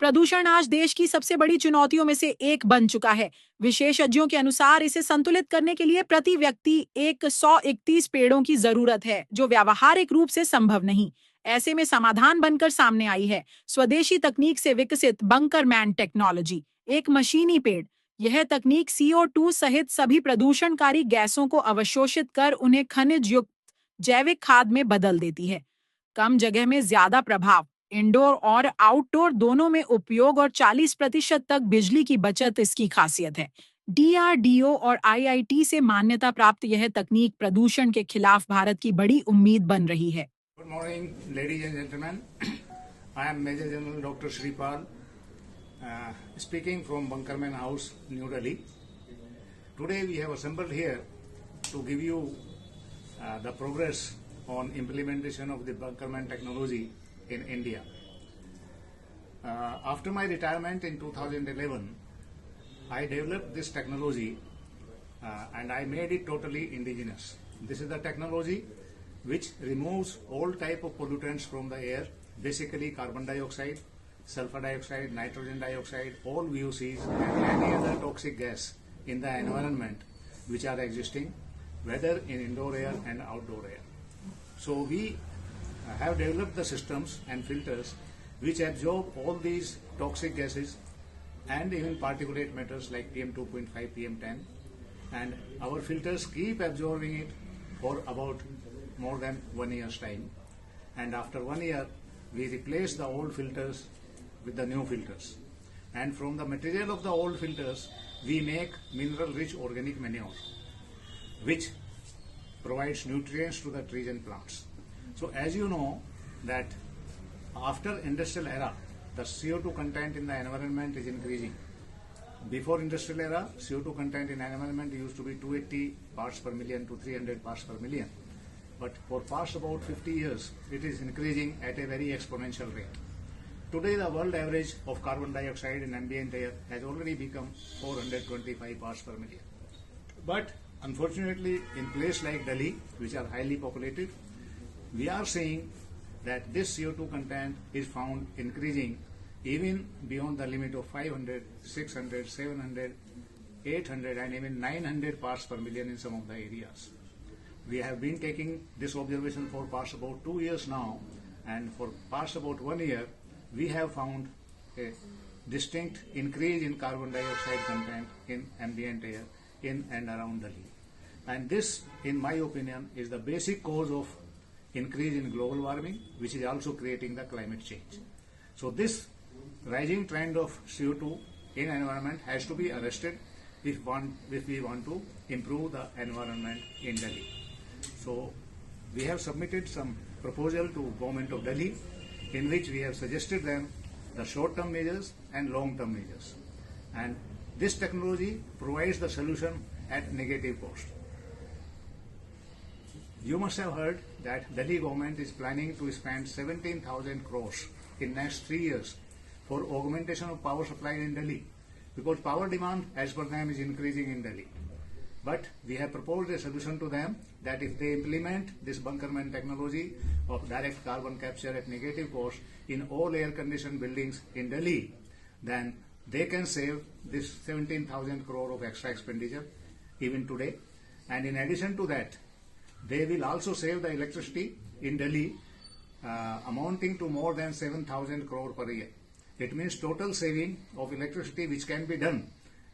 प्रदूषण आज देश की सबसे बड़ी चुनौतियों में से एक बन चुका है। विशेषज्ञों के अनुसार इसे संतुलित करने के लिए प्रति व्यक्ति 131 पेड़ों की जरूरत है, जो व्यावहारिक रूप से संभव नहीं। ऐसे में समाधान बनकर सामने आई है स्वदेशी तकनीक से विकसित बंकरमैन टेक्नोलॉजी, एक मशीनी पेड़। यह तकनीक CO2 सहित सभी प्रदूषणकारी गैसों को अवशोषित कर उन्हें खनिज युक्त जैविक खाद में बदल देती है। कम जगह में ज्यादा प्रभाव, इंडोर और आउटडोर दोनों में उपयोग और 40% तक बिजली की बचत इसकी खासियत है। DRDO और IIT से मान्यता प्राप्त यह तकनीक प्रदूषण के खिलाफ भारत की बड़ी उम्मीद बन रही है। Good morning, ladies and gentlemen. I am Major General Dr. Shripal, speaking from Bunkerman House, New Delhi. Today we have assembled here to give you the progress on implementation of the Bunkerman technology in India. After my retirement in 2011, I developed this technology and I made it totally indigenous. This is the technology which removes all type of pollutants from the air, basically carbon dioxide, sulfur dioxide, nitrogen dioxide, all VOCs and any other toxic gas in the environment which are existing, whether in indoor air and outdoor air. So we have developed the systems and filters which absorb all these toxic gases and even particulate matters like PM2.5, PM10, and our filters keep absorbing it for about more than 1 year's time, and after 1 year we replace the old filters with the new filters, and from the material of the old filters we make mineral rich organic manure which provides nutrients to the trees and plants. So as you know that after industrial era the CO2 content in the environment is increasing. Before industrial era, CO2 content in environment used to be 280 parts per million to 300 parts per million. But for past about 50 years, it is increasing at a very exponential rate. Today, the world average of carbon dioxide in ambient air has already become 425 parts per million. But unfortunately, in places like Delhi, which are highly populated, we are seeing that this CO2 content is found increasing even beyond the limit of 500, 600, 700, 800 and even 900 parts per million in some of the areas. We have been taking this observation for past about 2 years now, and for past about 1 year we have found a distinct increase in carbon dioxide content in ambient air in and around Delhi. And this, in my opinion, is the basic cause of increase in global warming, which is also creating the climate change. So this rising trend of CO2 in environment has to be arrested if we want to improve the environment in Delhi. So we have submitted some proposal to Government of Delhi in which we have suggested them the short-term measures and long-term measures. And this technology provides the solution at negative cost. You must have heard that Delhi government is planning to spend 17,000 crores in next 3 years for augmentation of power supply in Delhi, because power demand as per them is increasing in Delhi. But we have proposed a solution to them that if they implement this Bunkerman technology of direct carbon capture at negative cost in all air conditioned buildings in Delhi, then they can save this 17,000 crore of extra expenditure even today. And in addition to that, they will also save the electricity in Delhi amounting to more than 7,000 crore per year. It means total saving of electricity which can be done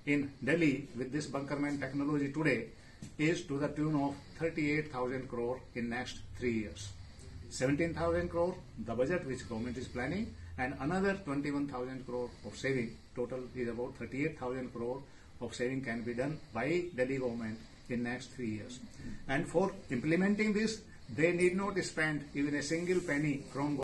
in Delhi with this Bunkerman technology today is to the tune of 38,000 crore in next 3 years. 17,000 crore, the budget which government is planning, and another 21,000 crore of saving. Total is about 38,000 crore of saving can be done by Delhi government in next 3 years. And for implementing this, they need not spend even a single penny from